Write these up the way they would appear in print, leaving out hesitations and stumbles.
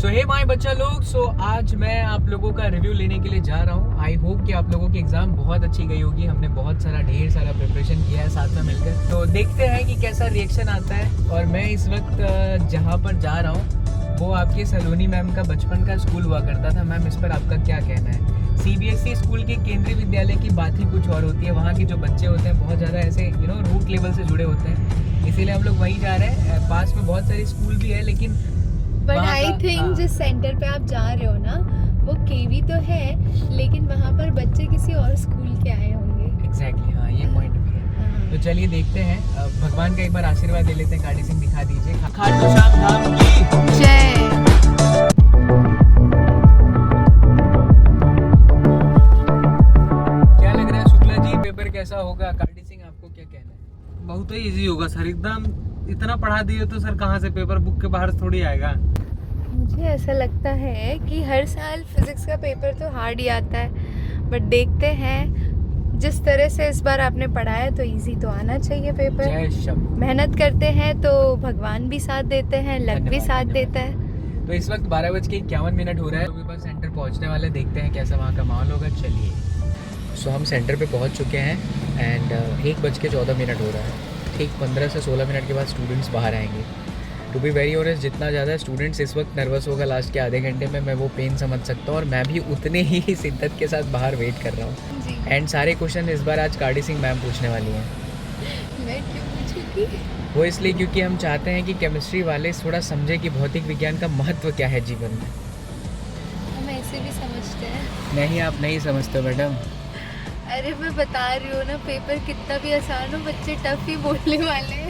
So hey my बच्चा लोग, सो आज मैं आप लोगों का रिव्यू लेने के लिए जा रहा हूँ। आई होप कि आप लोगों की एग्जाम बहुत अच्छी गई होगी। हमने ढेर सारा प्रिपरेशन किया है साथ में मिलकर, तो देखते हैं कि कैसा रिएक्शन आता है। और मैं इस वक्त जहाँ पर जा रहा हूँ वो आपके सलोनी मैम का बचपन का स्कूल हुआ करता था। मैम, इस पर आपका क्या कहना है? CBSE स्कूल के केंद्रीय विद्यालय की बात ही कुछ और होती है। वहाँ के जो बच्चे होते हैं बहुत ज़्यादा ऐसे रूट लेवल से जुड़े होते हैं, इसीलिए हम लोग वहीं जा रहे हैं। पास में बहुत सारी स्कूल भी है, लेकिन बट आई थिंक जिस सेंटर पे आप जा रहे हो ना वो केवी तो है, लेकिन वहाँ पर बच्चे किसी और स्कूल के आए होंगे। एग्जैक्टली, हाँ, ये पॉइंट भी है। तो चलिए देखते हैं, भगवान का एक बार आशीर्वाद ले लेते हैं। गाड़ी सिंह दिखा दीजिए। खाटू श्याम धाम की जय। क्या लग रहा है शुक्ला जी, पेपर कैसा होगा? कार्डी सिंह, आपको क्या कहना है? बहुत ही इजी होगा सर, एकदम इतना पढ़ा दिए तो सर कहाँ से पेपर बुक के बाहर थोड़ी आएगा। मुझे ऐसा लगता है कि हर साल फिजिक्स का पेपर तो हार्ड ही आता है, बट देखते हैं जिस तरह से इस बार आपने पढ़ाया तो इजी तो आना चाहिए पेपर। जय शब्द। मेहनत करते हैं तो भगवान भी साथ देते हैं, लक भी धन्यवाद, साथ धन्यवाद। देता है। तो इस वक्त 12:51 हो रहा है। अभी बस सेंटर पहुंचने वाले, देखते हैं कैसा वहाँ का माहौल होगा। चलिए, सो हम सेंटर पे पहुंच चुके हैं एंड 1:14 हो रहा है। ठीक 15 से 16 मिनट के बाद स्टूडेंट्स बाहर आएंगे। टू बी वेरी ऑनेस्ट, जितना ज़्यादा स्टूडेंट्स इस वक्त नर्वस होगा लास्ट के आधे घंटे में, मैं वो पेन समझ सकता हूँ। और मैं भी उतने ही शिद्दत के साथ बाहर वेट कर रहा हूँ। जी। एंड सारे क्वेश्चन इस बार आज कार्डी सिंह मैम पूछने वाली हैं। मैं क्यों पूछूंगी? वो इसलिए क्योंकि हम चाहते हैं कि केमिस्ट्री वाले थोड़ा समझे कि भौतिक विज्ञान का महत्व क्या है जीवन में। हम ऐसे भी समझते हैं। नहीं, आप नहीं समझते हो मैडम। अरे मैं बता रही हूँ ना, पेपर कितना भी आसान हो बच्चे टफ ही बोलने वाले हैं।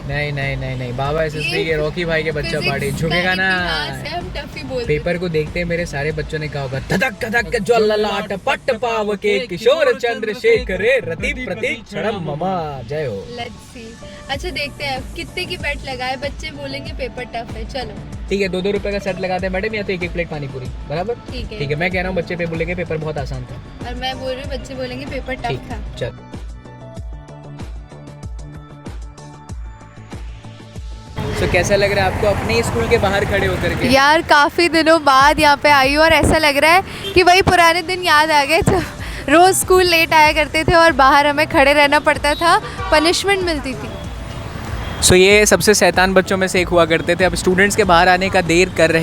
नहीं, बाबा SSB के रॉकी भाई के बच्चा पार्टी Physics झुकेगा का ना। इतिहास है, हम टफ ही बोलते हैं। पेपर को देखते हैं मेरे सारे बच्चों ने कहा होगा, धधक धधक ज्वललाट पट पाव के किशोर चंद्रशेखर रति प्रतीक क्षणम ममा। जय हो। Let's see। अच्छा देखते हैं कितने की बेट लगाए। बच्चे बोलेंगे पेपर टफ है, चलो ठीक है, 2-2 रुपए का सेट लगाते हैं मैडम, या तो 1-1 प्लेट पानी पूरी, बराबर? ठीक है। ठीक है, मैं कह रहा हूँ बच्चे पे बोलेंगे पेपर बहुत आसान था। और मैं बोल रही हूँ बच्चे बोलेंगे पेपर ठीक, टफ था। चल। तो कैसा लग रहा है आपको अपने स्कूल के बाहर खड़े होकर के? यार काफ़ी दिनों बाद यहाँ पे आई हूँ और ऐसा लग रहा है कि वही पुराने दिन याद आ गए जब रोज़ स्कूल लेट आया करते थे और बाहर हमें खड़े रहना पड़ता था, पनिशमेंट मिलती थी। सो ये सबसे शैतान बच्चों में से एक हुआ करते थे। अब स्टूडेंट्स के बाहर आने का वेट कर रहे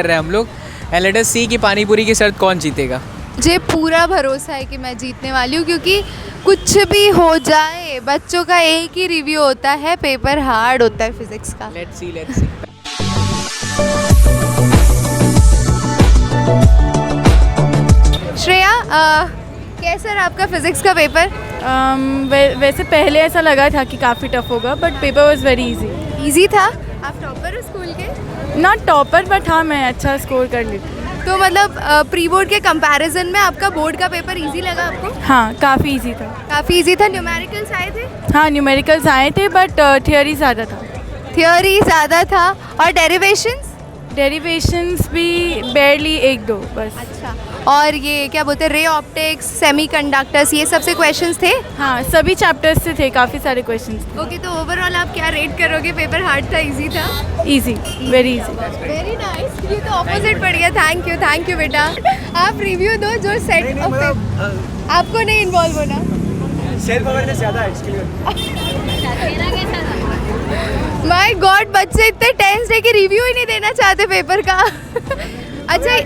हैं हम लोग। एंड लेट अस सी कि पानी पूरी की शर्त कौन जीतेगा। मुझे पूरा भरोसा है कि मैं जीतने वाली हूँ, क्योंकि कुछ भी हो जाए बच्चों का एक ही रिव्यू होता है, पेपर हार्ड होता है फिजिक्स का। Let's see. श्रेया, कैसा रहा आपका फिजिक्स का पेपर? वैसे पहले ऐसा लगा था कि काफ़ी टफ होगा, but paper was very easy. Easy था? आप टॉपर हो स्कूल के? नॉट टॉपर, बट हाँ मैं अच्छा स्कोर कर लेती हूँ। तो मतलब प्री बोर्ड के कंपैरिजन में आपका बोर्ड का पेपर इजी लगा आपको? हाँ काफ़ी इजी था। काफ़ी इजी था। न्यूमेरिकल्स आए थे? हाँ न्यूमेरिकल्स आए थे, बट थियोरी ज़्यादा था। थ्योरी ज़्यादा था। और डेरिवेशंस? डेरिवेशंस भी बेयरली 1-2 बस। अच्छा। और ये क्या बोलते हैं, रे ऑप्टिक्स, सेमीकंडक्टर्स, ये सब से क्वेश्चंस थे? हाँ सभी चैप्टर्स से थे, काफ़ी सारे क्वेश्चंस ओके, तो ओवरऑल आप क्या रेट करोगे? पेपर हार्ड था, इजी था? थे। Easy, very easy. Very nice. ये तो ऑपोजिट पड़ गया। थैंक यू बेटा। आप रिव्यू दो जो सेट ऑफ आपको नहीं इन्वॉल्व होना। सेल्फ अवेयरनेस ज़्यादा है इसके लिए। माय गॉड, बच्चे इतने टेंस है कि रिव्यू ही नहीं देना चाहते पेपर का। अच्छा,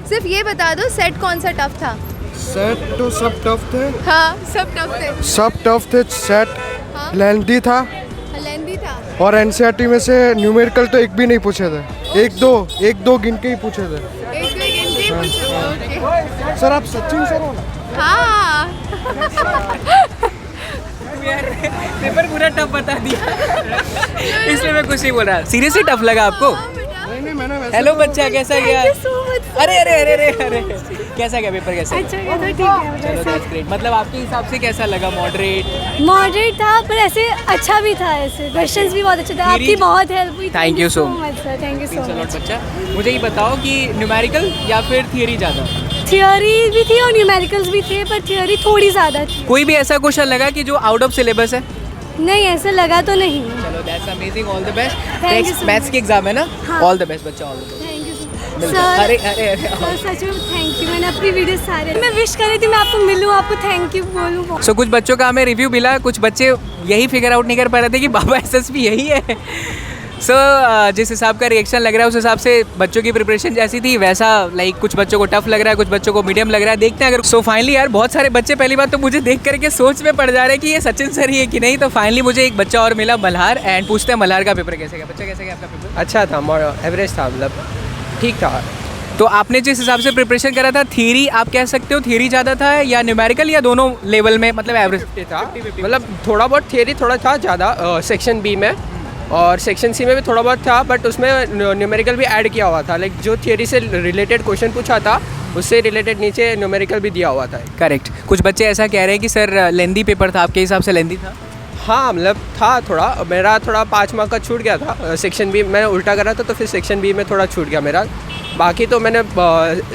सिर्फ ये बता दो, सेट कौन सा टफ था? सेट तो सब टफ थे। हाँ सब टफ थे। सब टफ थे। सेट हाँ? लेंथी था लेंथी था। और NCERT में से न्यूमेरिकल तो एक भी नहीं पूछे थे। एक दो गिन के ही पूछे थे। एक दो गिनती पूछो। ओके। सर आप सचिन सर हो ना? हाँ। यार पेपर पूरा टफ बता दिया, इसलिए मैं कुछ नहीं बोल रहा। सीरियसली टफ लगा आपको? नहीं मैंने वैसे हेलो बच्चा, कैसा गया? Thank you so much, sir. अरे कैसा गया पेपर? कैसा गया? अच्छा गया तो ठीक है। चलो दैट्स ग्रेट। मतलब आपके हिसाब से कैसा लगा? मॉडरेट? मॉडरेट था, पर ऐसे अच्छा भी था, ऐसे क्वेश्चंस भी बहुत अच्छे थे। आपकी बहुत हेल्प हुई। Thank you so much sir, thank you so much. बच्चा, मुझे ये बताओ कि न्यूमेरिकल या फिर थियरी ज़्यादा? थियोरी भी थी और न्यूमेरिकल्स भी थे, पर थियोरी थोड़ी ज़्यादा थी। कोई भी ऐसा क्वेश्चन लगा कि जो आउट ऑफ सिलेबस है? नहीं ऐसा लगा तो नहीं। चलो that's amazing, all the best. Thank you so next maths की एग्जाम है ना? हाँ। ऑल द बेस्ट बच्चा, all the best. Thank you. अरे अरे अरे सर सच में थैंक यू, मैंने अपनी वीडियो सारे मैं विश कर रही थी मैं आपको मिलूँ, आपको थैंक यू बोलूँ। सो कुछ बच्चों का हमें रिव्यू मिला, कुछ बच्चे यही फिगर आउट नहीं कर पा रहे थे कि बाबा एसएसपी यही है। सो जिस हिसाब का रिएक्शन लग रहा है उस हिसाब से बच्चों की प्रिपरेशन जैसी थी वैसा लाइक कुछ बच्चों को टफ लग रहा है, कुछ बच्चों को मीडियम लग रहा है, देखते हैं अगर। सो फाइनली यार बहुत सारे बच्चे पहली बात तो मुझे देख करके सोच में पड़ जा रहे हैं कि ये सचिन सर ही है कि नहीं। तो फाइनली मुझे एक बच्चा और मिला मल्हार, एंड पूछते हैं मल्हार का पेपर कैसे गया। बच्चा कैसे गया आपका पेपर? अच्छा था, एवरेज था, मतलब ठीक था। तो आपने जिस हिसाब से प्रिपरेशन करा था, थियरी आप कह सकते हो थियरी ज़्यादा था या न्यूमेरिकल या दोनों लेवल में, मतलब एवरेज था, मतलब थोड़ा बहुत थियरी थोड़ा था ज़्यादा सेक्शन बी में, और सेक्शन सी में भी थोड़ा बहुत था, बट उसमें न्यूमेरिकल भी ऐड किया हुआ था। लाइक जो थियरी से रिलेटेड क्वेश्चन पूछा था उससे रिलेटेड नीचे न्यूमेरिकल भी दिया हुआ था। करेक्ट। कुछ बच्चे ऐसा कह रहे हैं कि सर लेंदी पेपर था, आपके हिसाब से लेंदी था? हाँ, मतलब था थोड़ा, मेरा थोड़ा 5 मार्क का छूट गया था। सेक्शन बी मैंने उल्टा करा था तो फिर सेक्शन बी में थोड़ा छूट गया मेरा। बाकी तो मैंने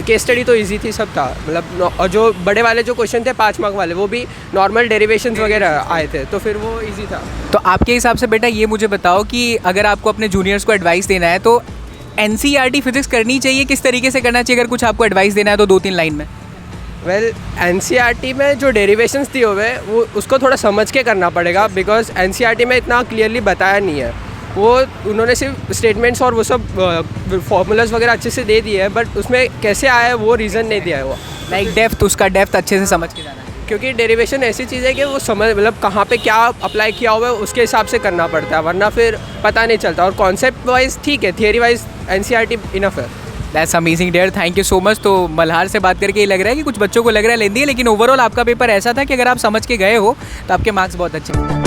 केस स्टडी तो इजी थी, सब था मतलब। और जो बड़े वाले जो क्वेश्चन थे 5 मार्क वाले वो भी नॉर्मल डेरिवेशंस वगैरह आए थे, तो फिर वो इजी था। तो आपके हिसाब से बेटा ये मुझे बताओ कि अगर आपको अपने जूनियर्स को एडवाइस देना है तो एनसीईआरटी फिजिक्स करनी चाहिए, किस तरीके से करना चाहिए? अगर कुछ आपको एडवाइस देना है तो 2-3 लाइन में। वेल एनसीईआरटी में जो डेरिवेशंस दिए हुए वो उसको थोड़ा समझ के करना पड़ेगा, बिकॉज एनसीईआरटी में इतना क्लियरली बताया नहीं है। वो उन्होंने सिर्फ स्टेटमेंट्स और वो सब फॉर्मूलाज वगैरह अच्छे से दे दिए है, बट उसमें कैसे आया है वो रीज़न नहीं दिया है वो। लाइक डेप्थ, उसका डेप्थ अच्छे से समझ के जाना है, क्योंकि डेरिवेशन ऐसी चीज़ है कि वो समझ मतलब कहाँ पे क्या अप्लाई किया हुआ है उसके हिसाब से करना पड़ता है, वरना फिर पता नहीं चलता। और कॉन्सेप्ट वाइज ठीक है, थियरी वाइज एनसीईआरटी इनफ है। That's amazing dear, thank you so much. तो मल्हार से बात करके ये लग रहा है कि कुछ बच्चों को लग रहा है लेंदी है, लेकिन ओवरऑल आपका पेपर ऐसा था कि अगर आप समझ के गए हो तो आपके मार्क्स बहुत अच्छे हैं।